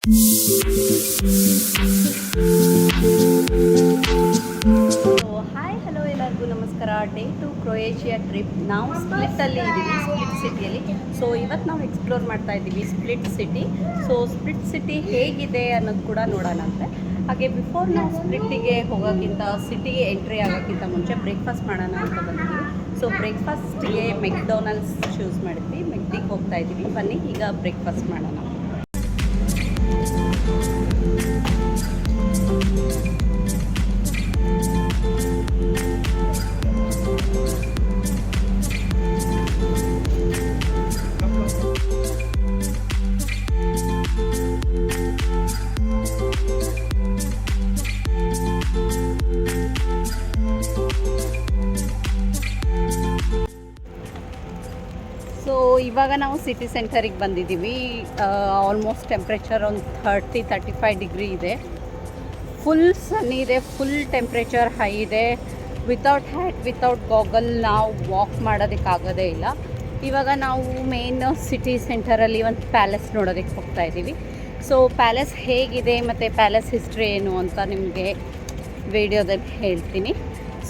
Hi hello ಎಲ್ಲರಿಗೂ ನಮಸ್ಕಾರ. Day two Croatia trip. ನಾವು ಸ್ಪ್ಲಿಟ್ಟಲ್ಲಿ ಇದ್ದೀವಿ, ಸ್ಪ್ಲಿಟ್ ಸಿಟಿಯಲ್ಲಿ. ಸೊ ಇವತ್ತು ನಾವು ಎಕ್ಸ್ಪ್ಲೋರ್ ಮಾಡ್ತಾ ಇದ್ದೀವಿ split city. So split city ಹೇಗಿದೆ ಅನ್ನೋದು ಕೂಡ ನೋಡೋಣಂತೆ. ಹಾಗೆ ಬಿಫೋರ್ ನಾವು ಸ್ಪ್ಲಿಟ್ಟಿಗೆ ಹೋಗೋಕ್ಕಿಂತ, ಸಿಟಿಗೆ ಎಂಟ್ರಿ ಆಗೋಕ್ಕಿಂತ ಮುಂಚೆ ಬ್ರೇಕ್ಫಾಸ್ಟ್ ಮಾಡೋಣ ಅಂತ ಬಂದಿದ್ದೀವಿ. ಸೊ ಬ್ರೇಕ್ಫಾಸ್ಟಿಗೆ ಮೆಕ್ಡೊನಾಲ್ಡ್ಸ್ ಚೂಸ್ ಮಾಡಿದ್ವಿ. ಮೆಕ್ಡಿಗೆ ಹೋಗ್ತಾ ಇದ್ದೀವಿ. ಬನ್ನಿ ಈಗ ಬ್ರೇಕ್ಫಾಸ್ಟ್ ಮಾಡೋಣ. ಸೊ ಇವಾಗ ನಾವು ಸಿಟಿ ಸೆಂಟರಿಗೆ ಬಂದಿದ್ದೀವಿ. ಆಲ್ಮೋಸ್ಟ್ ಟೆಂಪ್ರೇಚರ್ ಒಂದು 30-35 ಡಿಗ್ರಿ ಇದೆ. ಫುಲ್ ಸನ್ನಿ ಇದೆ, ಫುಲ್ ಟೆಂಪ್ರೇಚರ್ ಹೈ ಇದೆ. ವಿತೌಟ್ ಹ್ಯಾಟ್, ವಿತೌಟ್ ಗಾಗಲ್ ನಾವು ವಾಕ್ ಮಾಡೋದಕ್ಕಾಗೋದೇ ಇಲ್ಲ. ಇವಾಗ ನಾವು ಮೇನ್ ಸಿಟಿ ಸೆಂಟರಲ್ಲಿ ಒಂದು ಪ್ಯಾಲೇಸ್ ನೋಡೋದಕ್ಕೆ ಹೋಗ್ತಾ ಇದ್ದೀವಿ. ಸೊ ಪ್ಯಾಲೇಸ್ ಹೇಗಿದೆ ಮತ್ತು ಪ್ಯಾಲೇಸ್ ಹಿಸ್ಟ್ರಿ ಏನು ಅಂತ ನಿಮಗೆ ವಿಡಿಯೋದಲ್ಲಿ ಹೇಳ್ತೀನಿ.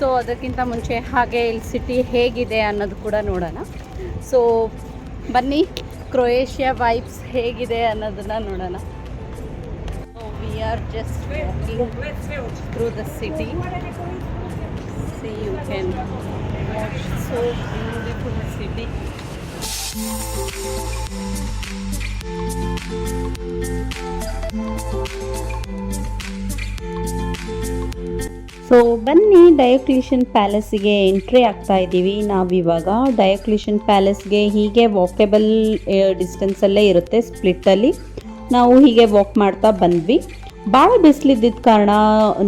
ಸೊ ಅದಕ್ಕಿಂತ ಮುಂಚೆ ಹಾಗೆ ಇಲ್ಲಿ ಸಿಟಿ ಹೇಗಿದೆ ಅನ್ನೋದು ಕೂಡ ನೋಡೋಣ. ಸೊ ಬನ್ನಿ, ಕ್ರೊಯೇಷಿಯಾ ವೈಬ್ಸ್ ಹೇಗಿದೆ ಅನ್ನೋದನ್ನು ನೋಡೋಣ. So we are just walking through the city. See you can watch so beautiful city. So ಬನ್ನಿ, ಡಯೋಕ್ಲಿಷಿಯನ್ ಪ್ಯಾಲೇಸಿಗೆ ಎಂಟ್ರಿ ಆಗ್ತಾ ಇದ್ದೀವಿ ನಾವಿವಾಗ. ಡಯೋಕ್ಲಿಷಿಯನ್ ಪ್ಯಾಲೇಸ್ಗೆ ಹೀಗೆ ವಾಕೇಬಲ್ ಡಿಸ್ಟೆನ್ಸಲ್ಲೇ ಇರುತ್ತೆ. ಸ್ಪ್ಲಿಟ್ಟಲ್ಲಿ ನಾವು ಹೀಗೆ ವಾಕ್ ಮಾಡ್ತಾ ಬಂದ್ವಿ. ಭಾಳ ಬಿಸಿಲಿದ್ದಿದ್ದ ಕಾರಣ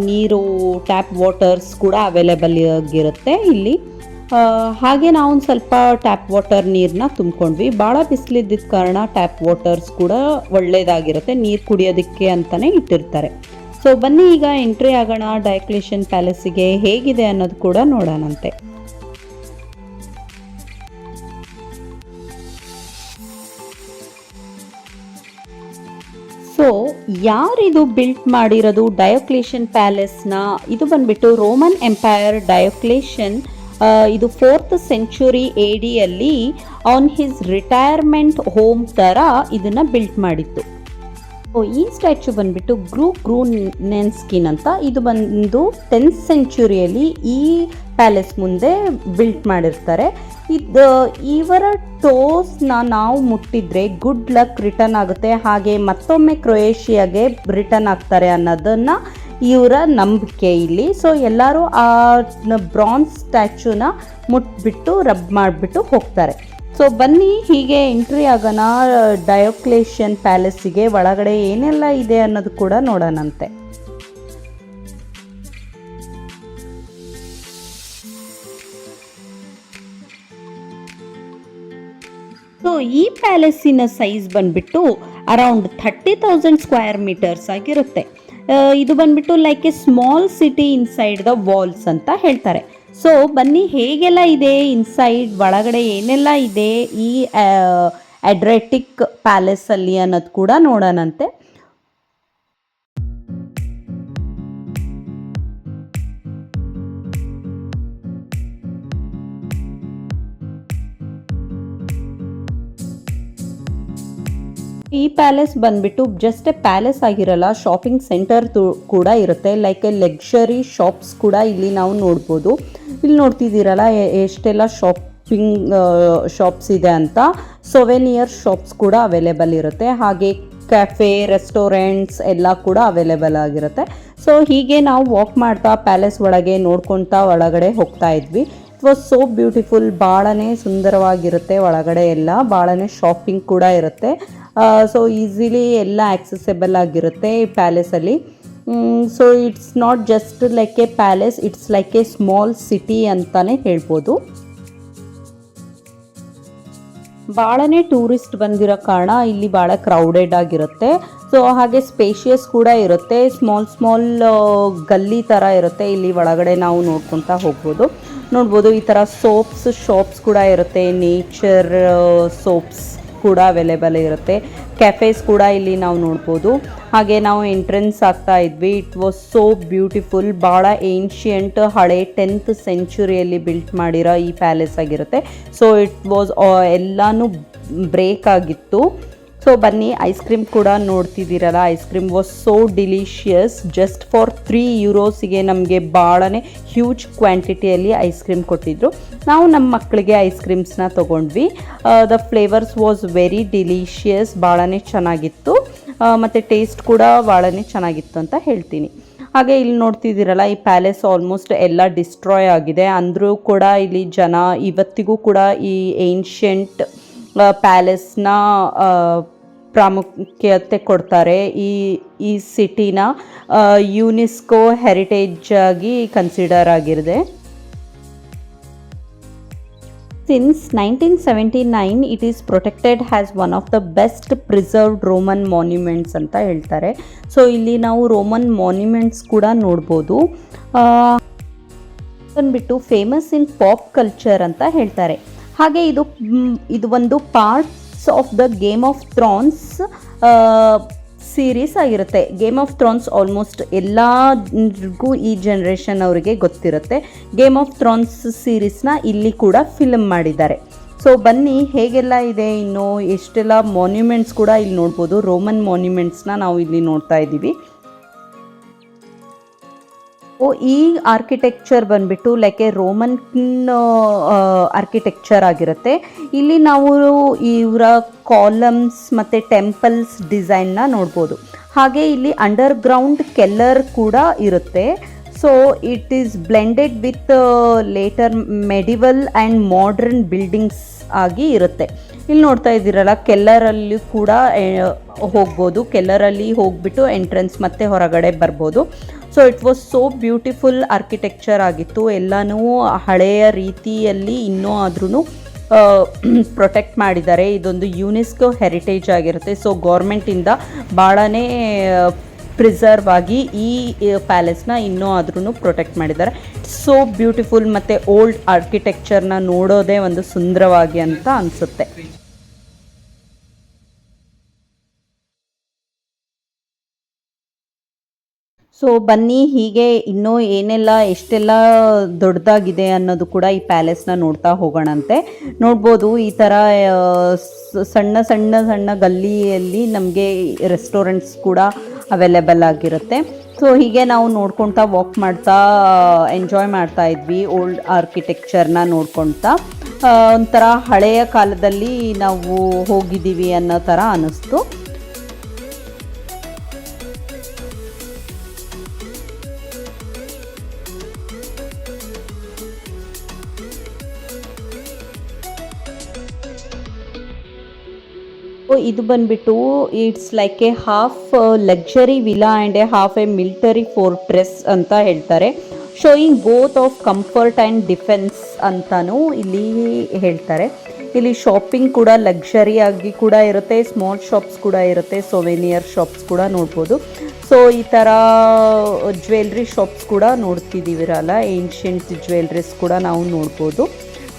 ನೀರು, ಟ್ಯಾಪ್ ವಾಟರ್ಸ್ ಕೂಡ ಅವೈಲೇಬಲ್ ಆಗಿರುತ್ತೆ ಇಲ್ಲಿ. ಹಾಗೆ ನಾವು ಒಂದು ಸ್ವಲ್ಪ ಟ್ಯಾಪ್ ವಾಟರ್ ನೀರನ್ನ ತುಂಬ್ಕೊಂಡ್ವಿ. ಭಾಳ ಬಿಸಿಲಿದ್ದಿದ್ದ ಕಾರಣ ಟ್ಯಾಪ್ ವಾಟರ್ಸ್ ಕೂಡ ಒಳ್ಳೆಯದಾಗಿರುತ್ತೆ, ನೀರು ಕುಡಿಯೋದಕ್ಕೆ ಅಂತಲೇ ಇಟ್ಟಿರ್ತಾರೆ. ಸೊ ಬನ್ನಿ ಈಗ ಎಂಟ್ರಿ ಆಗೋಣ ಡಯೋಕ್ಲಿಷಿಯನ್ ಪ್ಯಾಲೇಸಿಗೆ. ಹೇಗಿದೆ ಅನ್ನೋದು ಕೂಡ ನೋಡೋಣಂತೆ. ಸೊ ಯಾರಿದು ಬಿಲ್ಟ್ ಮಾಡಿರೋದು ಡಯೋಕ್ಲಿಷಿಯನ್ ಪ್ಯಾಲೇಸ್ನ? ಇದು ಬಂದ್ಬಿಟ್ಟು ರೋಮನ್ ಎಂಪೈರ್ ಡಯೋಕ್ಲಿಷಿಯನ್. ಇದು 4th ಸೆಂಚುರಿ AD ಅಲ್ಲಿ ಆನ್ ಹಿಸ್ ರಿಟೈರ್ಮೆಂಟ್ ಹೋಮ್ ಥರ ಇದನ್ನು ಬಿಲ್ಟ್ ಮಾಡಿತ್ತು. ಈ ಸ್ಟ್ಯಾಚ್ಯೂ ಬಂದ್ಬಿಟ್ಟು ಗ್ರೂನೆನ್ಸ್ಕಿನ್ ಅಂತ. ಇದು ಬಂದು 10th ಸೆಂಚುರಿಯಲ್ಲಿ ಈ ಪ್ಯಾಲೇಸ್ ಮುಂದೆ ಬಿಲ್ಟ್ ಮಾಡಿರ್ತಾರೆ. ಇವರ ಟೋಸ್ನ ನಾವು ಮುಟ್ಟಿದ್ರೆ ಗುಡ್ ಲಕ್ ರಿಟರ್ನ್ ಆಗುತ್ತೆ, ಹಾಗೆ ಮತ್ತೊಮ್ಮೆ ಕ್ರೊಯೇಷಿಯಾಗೆ ರಿಟರ್ನ್ ಆಗ್ತಾರೆ ಅನ್ನೋದನ್ನು ಇವರ ನಂಬಿಕೆ ಇಲ್ಲಿ. ಸೊ ಎಲ್ಲರೂ ಆ ಬ್ರಾನ್ಸ್ ಸ್ಟ್ಯಾಚ್ಯೂನ ಮುಟ್ಬಿಟ್ಟು ರಬ್ ಮಾಡಿಬಿಟ್ಟು ಹೋಗ್ತಾರೆ. ಸೊ ಬನ್ನಿ ಹೀಗೆ ಎಂಟ್ರಿ ಆಗೋಣ ಡಯೋಕ್ಲಿಷಿಯನ್ ಪ್ಯಾಲೇಸಿಗೆ. ಒಳಗಡೆ ಏನೆಲ್ಲ ಇದೆ ಅನ್ನೋದು ಕೂಡ ನೋಡೋಣಂತೆ. ಸೊ ಈ ಪ್ಯಾಲೇಸಿನ ಸೈಜ್ ಬಂದ್ಬಿಟ್ಟು ಅರೌಂಡ್ 30,000 ಸ್ಕ್ವೇರ್ ಮೀಟರ್ಸ್ ಆಗಿರುತ್ತೆ. ಇದು ಬಂದ್ಬಿಟ್ಟು like a small city inside the walls ಅಂತ ಹೇಳ್ತಾರೆ. ಸೊ ಬನ್ನಿ ಹೇಗೆಲ್ಲ ಇದೆ ಇನ್ಸೈಡ್, ಒಳಗಡೆ ಏನೆಲ್ಲ ಇದೆ ಈ ಅಡ್ರಿಯಾಟಿಕ್ ಪ್ಯಾಲೇಸಲ್ಲಿ ಅನ್ನೋದು ಕೂಡ ನೋಡೋಣಂತೆ. ಈ ಪ್ಯಾಲೇಸ್ ಬಂದ್ಬಿಟ್ಟು ಜಸ್ಟ್ ಎ ಪ್ಯಾಲೇಸ್ ಆಗಿರಲ್ಲ, ಶಾಪಿಂಗ್ ಸೆಂಟರ್ ಕೂಡ ಇರುತ್ತೆ. ಲೈಕ್ ಎ ಲಕ್ಸುರಿ ಶಾಪ್ಸ್ ಕೂಡ ಇಲ್ಲಿ ನಾವು ನೋಡ್ಬೋದು. ಇಲ್ಲಿ ನೋಡ್ತಿದ್ದೀರಲ್ಲ ಎಷ್ಟೆಲ್ಲ ಶಾಪ್ಸ್ ಇದೆ ಅಂತ. ಸೊವೆನಿಯರ್ ಶಾಪ್ಸ್ ಕೂಡ ಅವೈಲೇಬಲ್ ಇರುತ್ತೆ. ಹಾಗೆ ಕ್ಯಾಫೆ, ರೆಸ್ಟೋರೆಂಟ್ಸ್ ಎಲ್ಲ ಕೂಡ ಅವೈಲೇಬಲ್ ಆಗಿರುತ್ತೆ. ಸೊ ಹೀಗೆ ನಾವು ವಾಕ್ ಮಾಡ್ತಾ ಪ್ಯಾಲೇಸ್ ಒಳಗೆ ನೋಡ್ಕೊತಾ ಒಳಗಡೆ ಹೋಗ್ತಾ ಇದ್ವಿ. It was so beautiful. ಭಾಳನೇ ಸುಂದರವಾಗಿರುತ್ತೆ ಒಳಗಡೆ ಎಲ್ಲ. ಭಾಳನೇ ಶಾಪಿಂಗ್ ಕೂಡ ಇರುತ್ತೆ. ಸೊ ಈಸಿಲಿ ಎಲ್ಲ ಆಕ್ಸೆಸಬಲ್ ಆಗಿರುತ್ತೆ ಈ ಪ್ಯಾಲೇಸಲ್ಲಿ. So it's not just like a palace, it's like a small city ಅಂತಲೇ ಹೇಳ್ಬೋದು. ಭಾಳನೇ ಟೂರಿಸ್ಟ್ ಬಂದಿರೋ ಕಾರಣ ಇಲ್ಲಿ ಭಾಳ ಕ್ರೌಡೆಡ್ ಆಗಿರುತ್ತೆ. ಸೊ ಹಾಗೆ ಸ್ಪೇಷಿಯಸ್ ಕೂಡ ಇರುತ್ತೆ. ಸ್ಮಾಲ್ ಗಲ್ಲಿ ಥರ ಇರುತ್ತೆ. ಇಲ್ಲಿ ಒಳಗಡೆ ನಾವು ನೋಡ್ಕೊತಾ ನೋಡ್ಬೋದು. ಈ ಥರ ಸೋಪ್ಸ್ ಶಾಪ್ಸ್ ಕೂಡ ಇರುತ್ತೆ. ನೇಚರ್ ಸೋಪ್ಸ್ ಕೂಡ ಅವೈಲೇಬಲ್ ಇರುತ್ತೆ. ಕೆಫೇಸ್ ಕೂಡ ಇಲ್ಲಿ ನಾವು ನೋಡ್ಬೋದು. ಹಾಗೆ ನಾವು ಎಂಟ್ರೆನ್ಸ್ ಆಗ್ತಾ ಇದ್ವಿ. It was so beautiful. ಭಾಳ ಏನ್ಷಿಯಂಟ್, ಹಳೆ 10th ಸೆಂಚುರಿಯಲ್ಲಿ ಬಿಲ್ಟ್ ಮಾಡಿರೋ ಈ ಪ್ಯಾಲೇಸ್ ಆಗಿರುತ್ತೆ. ಸೊ ಇಟ್ ವಾಸ್ ಎಲ್ಲನೂ ಬ್ರೇಕ್ ಆಗಿತ್ತು. ಸೊ ಬನ್ನಿ, ಐಸ್ ಕ್ರೀಮ್ ಕೂಡ ನೋಡ್ತಿದ್ದೀರಲ್ಲ, ice cream was so delicious. Just for 3 ಯೂರೋಸಿಗೆ ನಮಗೆ ಭಾಳನೇ ಹ್ಯೂಜ್ ಕ್ವಾಂಟಿಟಿಯಲ್ಲಿ ಐಸ್ ಕ್ರೀಮ್ ಕೊಟ್ಟಿದ್ದರು. ನಾವು ನಮ್ಮ ಮಕ್ಕಳಿಗೆ ಐಸ್ ಕ್ರೀಮ್ಸ್ನ ತೊಗೊಂಡ್ವಿ. The flavours was very delicious. ಭಾಳನೇ ಚೆನ್ನಾಗಿತ್ತು ಮತ್ತು ಟೇಸ್ಟ್ ಕೂಡ ಭಾಳನೇ ಚೆನ್ನಾಗಿತ್ತು ಅಂತ ಹೇಳ್ತೀನಿ. ಹಾಗೆ ಇಲ್ಲಿ ನೋಡ್ತಿದ್ದೀರಲ್ಲ, ಈ ಪ್ಯಾಲೇಸ್ ಆಲ್ಮೋಸ್ಟ್ ಎಲ್ಲ ಡಿಸ್ಟ್ರಾಯ್ ಆಗಿದೆ. ಅಂದರೂ ಕೂಡ ಇಲ್ಲಿ ಜನ ಇವತ್ತಿಗೂ ಕೂಡ ಈ ಏನ್ಷಿಯಂಟ್ ಪ್ಯಾಲೇಸ್ನ ಪ್ರಾಮುಖ್ಯತೆ ಕೊಡ್ತಾರೆ. ಈ ಸಿಟಿನ ಯುನೆಸ್ಕೋ ಹೆರಿಟೇಜ್ ಆಗಿ ಕನ್ಸಿಡರ್ ಆಗಿದೆ. Since 1979, it is protected as one of the best preserved Roman monuments ಅಂತ ಹೇಳ್ತಾರೆ. ಸೊ ಇಲ್ಲಿ ನಾವು ರೋಮನ್ ಮಾನ್ಯುಮೆಂಟ್ಸ್ ಕೂಡ ನೋಡ್ಬೋದು. ಬಂದ್ಬಿಟ್ಟು ಫೇಮಸ್ ಇನ್ ಪಾಪ್ ಕಲ್ಚರ್ ಅಂತ ಹೇಳ್ತಾರೆ. ಹಾಗೆ ಇದು ಒಂದು parts of the game of Thrones series ಆಗಿರುತ್ತೆ. ಗೇಮ್ ಆಫ್ ಥ್ರೋನ್ಸ್ ಆಲ್ಮೋಸ್ಟ್ ಎಲ್ಲರಿಗೂ ಈ ಜನ್ರೇಷನ್ ಅವರಿಗೆ ಗೊತ್ತಿರುತ್ತೆ. ಗೇಮ್ ಆಫ್ ಥ್ರೋನ್ಸ್ ಸೀರೀಸ್ನ ಇಲ್ಲಿ ಕೂಡ ಫಿಲ್ಮ್ ಮಾಡಿದ್ದಾರೆ. ಸೊ ಬನ್ನಿ, ಹೇಗೆಲ್ಲ ಇದೆ, ಇನ್ನು ಎಷ್ಟೆಲ್ಲ ಮಾನ್ಯುಮೆಂಟ್ಸ್ ಕೂಡ ಇಲ್ಲಿ ನೋಡ್ಬೋದು. ರೋಮನ್ ಮಾನ್ಯುಮೆಂಟ್ಸ್ನ ನಾವು ಇಲ್ಲಿ ನೋಡ್ತಾ ಇದ್ದೀವಿ. ಈ ಆರ್ಕಿಟೆಕ್ಚರ್ ಬಂದ್ಬಿಟ್ಟು ಲೈಕ್ ಎ ರೋಮನ್ ಆರ್ಕಿಟೆಕ್ಚರ್ ಆಗಿರುತ್ತೆ. ಇಲ್ಲಿ ನಾವು ಇವರ ಕಾಲಮ್ಸ್ ಮತ್ತು ಟೆಂಪಲ್ಸ್ ಡಿಸೈನ್ನ ನೋಡ್ಬೋದು. ಹಾಗೆ ಇಲ್ಲಿ ಅಂಡರ್ಗ್ರೌಂಡ್ ಕೆಲ್ಲರ್ ಕೂಡ ಇರುತ್ತೆ. So it is blended with later medieval and modern buildings ಆಗಿ ಇರುತ್ತೆ. ಇಲ್ಲಿ ನೋಡ್ತಾ ಇದ್ದೀರಲ್ಲ, ಕೆಲ್ಲರಲ್ಲಿ ಕೂಡ ಹೋಗ್ಬೋದು. ಕೆಲ್ಲರಲ್ಲಿ ಹೋಗ್ಬಿಟ್ಟು ಎಂಟ್ರೆನ್ಸ್ ಮತ್ತು ಹೊರಗಡೆ ಬರ್ಬೋದು. So it was so beautiful architecture ಆಗಿತ್ತು. ಎಲ್ಲನೂ ಹಳೆಯ ರೀತಿಯಲ್ಲಿ ಇನ್ನೂ ಆದ್ರೂ ಪ್ರೊಟೆಕ್ಟ್ ಮಾಡಿದ್ದಾರೆ. ಇದೊಂದು ಯುನೆಸ್ಕೋ ಹೆರಿಟೇಜ್ ಆಗಿರುತ್ತೆ. ಸೊ ಗೌರ್ಮೆಂಟಿಂದ ಭಾಳನೇ ಪ್ರಿಸರ್ವ್ ಆಗಿ ಈ ಪ್ಯಾಲೇಸ್ನ ಇನ್ನೂ ಆದ್ರೂ ಪ್ರೊಟೆಕ್ಟ್ ಮಾಡಿದ್ದಾರೆ. ಸೋ ಬ್ಯೂಟಿಫುಲ್ ಮತ್ತು ಓಲ್ಡ್ ಆರ್ಕಿಟೆಕ್ಚರ್ನ ನೋಡೋದೇ ಒಂದು ಸುಂದರವಾಗಿ ಅಂತ ಅನಿಸುತ್ತೆ. ಸೊ ಬನ್ನಿ, ಹೀಗೆ ಇನ್ನೂ ಏನೆಲ್ಲ ಎಷ್ಟೆಲ್ಲ ದೊಡ್ಡದಾಗಿದೆ ಅನ್ನೋದು ಕೂಡ ಈ ಪ್ಯಾಲೇಸ್ನ ನೋಡ್ತಾ ಹೋಗೋಣಂತೆ. ನೋಡ್ಬೋದು, ಈ ಥರ ಸಣ್ಣ ಸಣ್ಣ ಸಣ್ಣ ಗಲ್ಲಿಯಲ್ಲಿ ನಮಗೆ ರೆಸ್ಟೋರೆಂಟ್ಸ್ ಕೂಡ ಅವೈಲೇಬಲ್ ಆಗಿರುತ್ತೆ. ಸೊ ಹೀಗೆ ನಾವು ನೋಡ್ಕೊಳ್ತಾ ವಾಕ್ ಮಾಡ್ತಾ ಎಂಜಾಯ್ ಮಾಡ್ತಾ ಇದ್ವಿ. ಓಲ್ಡ್ ಆರ್ಕಿಟೆಕ್ಚರ್ನ ನೋಡ್ಕೊಳ್ತಾ ಒಂಥರ ಹಳೆಯ ಕಾಲದಲ್ಲಿ ನಾವು ಹೋಗಿದ್ದೀವಿ ಅನ್ನೋ ಥರ ಅನ್ನಿಸ್ತು. ಇದು ಬಂದ್ಬಿಟ್ಟು it's like A half luxury villa and A half A military fortress ಅಂತ ಹೇಳ್ತಾರೆ. Showing both of comfort and defence ಅಂತಲೂ ಇಲ್ಲಿ ಹೇಳ್ತಾರೆ. ಇಲ್ಲಿ ಶಾಪಿಂಗ್ ಕೂಡ ಲಕ್ಸರಿಯಾಗಿ ಕೂಡ ಇರುತ್ತೆ, ಸ್ಮಾಲ್ ಶಾಪ್ಸ್ ಕೂಡ ಇರುತ್ತೆ, ಸೊವೆನಿಯರ್ ಶಾಪ್ಸ್ ಕೂಡ ನೋಡ್ಬೋದು. ಸೊ ಈ ಥರ ಜ್ಯುವೆಲ್ರಿ ಶಾಪ್ಸ್ ಕೂಡ ನೋಡ್ತಿದ್ದೀವಿರಲ್ಲ, ಏನ್ಷಿಯಂಟ್ ಜ್ಯುವೆಲ್ರೀಸ್ ಕೂಡ ನಾವು ನೋಡ್ಬೋದು.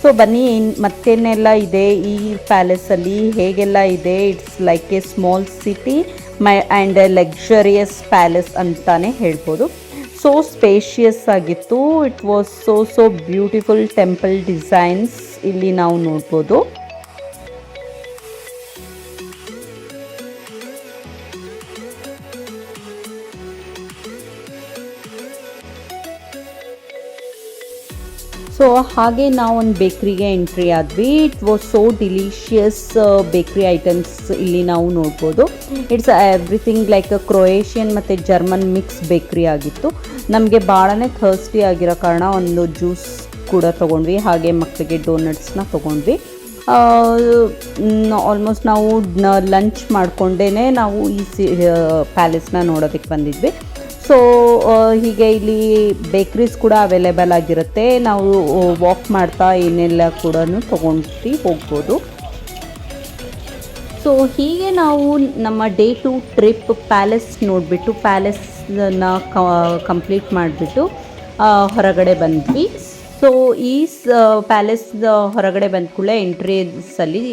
ಸೊ ಬನ್ನಿ, ಮತ್ತೇನೆಲ್ಲ ಇದೆ ಈ ಪ್ಯಾಲೇಸಲ್ಲಿ, ಹೇಗೆಲ್ಲ ಇದೆ. It's like a small city and A luxurious palace ಅಂತಾನೆ ಹೇಳ್ಬೋದು. ಸೋ ಸ್ಪೇಷಿಯಸ್ ಆಗಿತ್ತು. It was so beautiful temple designs ಇಲ್ಲಿ ನಾವು ನೋಡ್ಬೋದು. ಸೊ ಹಾಗೆ ನಾವು ಒಂದು ಬೇಕ್ರಿಗೆ ಎಂಟ್ರಿ ಆದ್ವಿ. It was so delicious bakery items ಇಲ್ಲಿ ನಾವು ನೋಡ್ಬೋದು. ಇಟ್ಸ್ ಎವ್ರಿಥಿಂಗ್ ಲೈಕ್ ಕ್ರೊಯೇಷಿಯನ್ ಮತ್ತು ಜರ್ಮನ್ ಮಿಕ್ಸ್ ಬೇಕ್ರಿ ಆಗಿತ್ತು. ನಮಗೆ ಭಾಳನೇ ಥರ್ಸ್ಟಿ ಆಗಿರೋ ಕಾರಣ ಒಂದು ಜ್ಯೂಸ್ ಕೂಡ ತೊಗೊಂಡ್ವಿ. ಹಾಗೆ ಮಕ್ಕಳಿಗೆ ಡೋನಟ್ಸ್ನ ತೊಗೊಂಡ್ವಿ. ಆಲ್ಮೋಸ್ಟ್ ನಾವು ಲಂಚ್ ಮಾಡಿಕೊಂಡೇ ನಾವು ಈ ಪ್ಯಾಲೇಸ್ನ ನೋಡೋದಕ್ಕೆ ಬಂದಿದ್ವಿ. ಸೊ ಹೀಗೆ ಇಲ್ಲಿ ಬೇಕ್ರೀಸ್ ಕೂಡ ಅವೈಲೇಬಲ್ ಆಗಿರುತ್ತೆ. ನಾವು ವಾಕ್ ಮಾಡ್ತಾ ಏನೆಲ್ಲ ಕೂಡ ತೊಗೊಂಡು ಹೋಗ್ಬೋದು. ಸೊ ಹೀಗೆ ನಾವು ನಮ್ಮ ಡೇ 2 ಟ್ರಿಪ್ ಪ್ಯಾಲೇಸ್ ನೋಡಿಬಿಟ್ಟು ಪ್ಯಾಲೇಸ್ನ ಕಂಪ್ಲೀಟ್ ಮಾಡಿಬಿಟ್ಟು ಹೊರಗಡೆ ಬಂದ್ವಿ. ಸೊ ಈ ಪ್ಯಾಲೇಸ್ ಹೊರಗಡೆ ಬಂದ ಕೂಡಲೇ ಎಂಟ್ರೀಸಲ್ಲಿ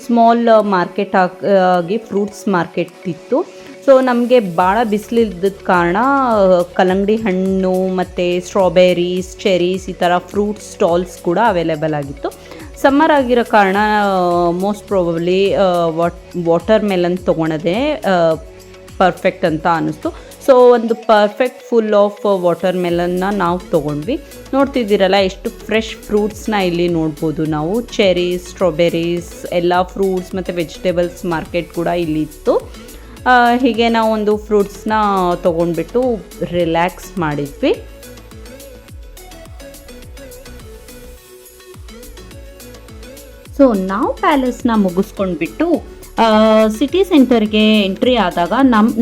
ಸ್ಮಾಲ್ ಮಾರ್ಕೆಟ್ ಆಗಿ ಫ್ರೂಟ್ಸ್ ಮಾರ್ಕೆಟ್ ಇತ್ತು. ಸೊ ನಮಗೆ ಭಾಳ ಬಿಸಿಲಿದ್ದ ಕಾರಣ ಕಲ್ಲಂಗಡಿ ಹಣ್ಣು ಮತ್ತು ಸ್ಟ್ರಾಬೆರೀಸ್, ಚೆರೀಸ್ ಈ ಥರ ಫ್ರೂಟ್ಸ್ ಸ್ಟಾಲ್ಸ್ ಕೂಡ ಅವೈಲೇಬಲ್ ಆಗಿತ್ತು. ಸಮ್ಮರ್ ಆಗಿರೋ ಕಾರಣ ಮೋಸ್ಟ್ ಪ್ರಾಬಬ್ಲಿ ವಾಟರ್ ಮೆಲನ್ ತೊಗೊಳೋದೇ ಪರ್ಫೆಕ್ಟ್ ಅಂತ ಅನ್ನಿಸ್ತು. ಸೊ ಒಂದು ಪರ್ಫೆಕ್ಟ್ ಫುಲ್ ಆಫ್ ವಾಟರ್ ಮೆಲನ್ನ ನಾವು ತೊಗೊಂಡ್ವಿ. ನೋಡ್ತಿದ್ದೀರಲ್ಲ ಎಷ್ಟು ಫ್ರೆಶ್ ಫ್ರೂಟ್ಸ್ನ ಇಲ್ಲಿ ನೋಡ್ಬೋದು ನಾವು. ಚೆರೀಸ್, ಸ್ಟ್ರಾಬೆರೀಸ್ ಎಲ್ಲ ಫ್ರೂಟ್ಸ್ ಮತ್ತು ವೆಜಿಟೇಬಲ್ಸ್ ಮಾರ್ಕೆಟ್ ಕೂಡ ಇಲ್ಲಿ ಇತ್ತು. ಹೀಗೆ ನಾವು ಒಂದು ಫ್ರೂಟ್ಸ್ನ ತೊಗೊಂಡ್ಬಿಟ್ಟು ರಿಲ್ಯಾಕ್ಸ್ ಮಾಡಿದ್ವಿ. ಸೊ ನಾವು ಪ್ಯಾಲೇಸ್ನ ಮುಗಿಸ್ಕೊಂಡ್ಬಿಟ್ಟು ಸಿಟಿ ಸೆಂಟರ್ಗೆ ಎಂಟ್ರಿ ಆದಾಗ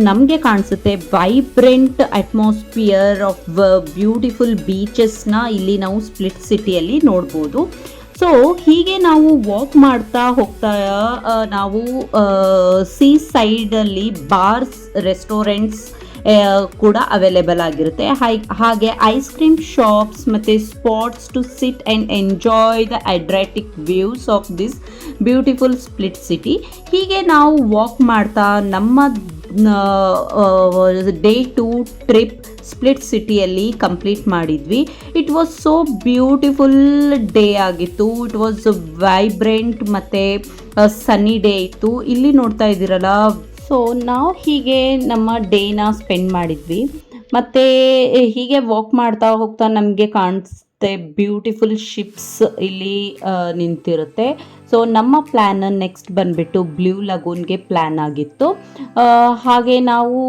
ನಮಗೆ ಕಾಣಿಸುತ್ತೆ ವೈಬ್ರೆಂಟ್ ಅಟ್ಮಾಸ್ಫಿಯರ್ ಆಫ್ ಬ್ಯೂಟಿಫುಲ್ ಬೀಚಸ್ನ ಇಲ್ಲಿ ನಾವು ಸ್ಪ್ಲಿಟ್ ಸಿಟಿಯಲ್ಲಿ ನೋಡ್ಬೋದು. ಸೊ ಹೀಗೆ ನಾವು ವಾಕ್ ಮಾಡ್ತಾ ಹೋಗ್ತಾ ನಾವು ಸೀ ಸೈಡಲ್ಲಿ ಬಾರ್ಸ್, ರೆಸ್ಟೋರೆಂಟ್ಸ್ ಕೂಡ ಅವೈಲೇಬಲ್ ಆಗಿರುತ್ತೆ. ಹಾಗೆ ಐಸ್ ಕ್ರೀಮ್ ಶಾಪ್ಸ್ ಮತ್ತು spots to sit and enjoy the Adriatic views of this beautiful Split city. ಹೀಗೆ ನಾವು ವಾಕ್ ಮಾಡ್ತಾ ನಮ್ಮ ಡೇ 2 ಟ್ರಿಪ್ ಸ್ಪ್ಲಿಟ್ ಸಿಟಿಯಲ್ಲಿ ಕಂಪ್ಲೀಟ್ ಮಾಡಿದ್ವಿ. It was so beautiful day ಆಗಿತ್ತು. ಇಟ್ ವಾಸ್ ವೈಬ್ರೆಂಟ್ ಮತ್ತು ಸನ್ನಿ ಡೇ ಇತ್ತು. ಇಲ್ಲಿ ನೋಡ್ತಾ ಇದ್ದೀರಲ್ಲ. ಸೊ ನಾವು ಹೀಗೆ ನಮ್ಮ ಡೇನ ಸ್ಪೆಂಡ್ ಮಾಡಿದ್ವಿ. ಮತ್ತು ಹೀಗೆ ವಾಕ್ ಮಾಡ್ತಾ ಹೋಗ್ತಾ ನಮಗೆ ಕಾಣಿಸುತ್ತೆ ಬ್ಯೂಟಿಫುಲ್ ಶಿಪ್ಸ್ ಇಲ್ಲಿ ನಿಂತಿರುತ್ತೆ. ಸೊ ನಮ್ಮ ಪ್ಲ್ಯಾನ್ ನೆಕ್ಸ್ಟ್ ಬಂದುಬಿಟ್ಟು ಬ್ಲೂ ಲಗೂನ್ಗೆ ಪ್ಲ್ಯಾನ್ ಆಗಿತ್ತು. ಹಾಗೆ ನಾವು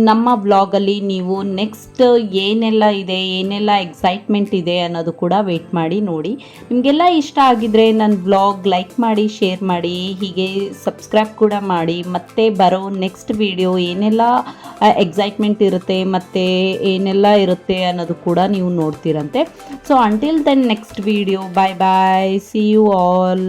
ನಮ್ಮ ವ್ಲಾಗಲ್ಲಿ ನೀವು ನೆಕ್ಸ್ಟ್ ಏನೆಲ್ಲ ಇದೆ, ಏನೆಲ್ಲ ಎಕ್ಸೈಟ್ಮೆಂಟ್ ಇದೆ ಅನ್ನೋದು ಕೂಡ ವೇಟ್ ಮಾಡಿ ನೋಡಿ. ನಿಮಗೆಲ್ಲ ಇಷ್ಟ ಆಗಿದ್ರೆ ನನ್ನ ವ್ಲಾಗ್ ಲೈಕ್ ಮಾಡಿ, ಶೇರ್ ಮಾಡಿ, ಹೀಗೆ ಸಬ್ಸ್ಕ್ರೈಬ್ ಕೂಡ ಮಾಡಿ. ಮತ್ತೆ ಬರೋ ನೆಕ್ಸ್ಟ್ ವಿಡಿಯೋ ಏನೆಲ್ಲ ಎಕ್ಸೈಟ್ಮೆಂಟ್ ಇರುತ್ತೆ ಮತ್ತು ಏನೆಲ್ಲ ಇರುತ್ತೆ ಅನ್ನೋದು ಕೂಡ ನೀವು ನೋಡ್ತೀರಂತೆ. So until then next video, bye bye, see you all.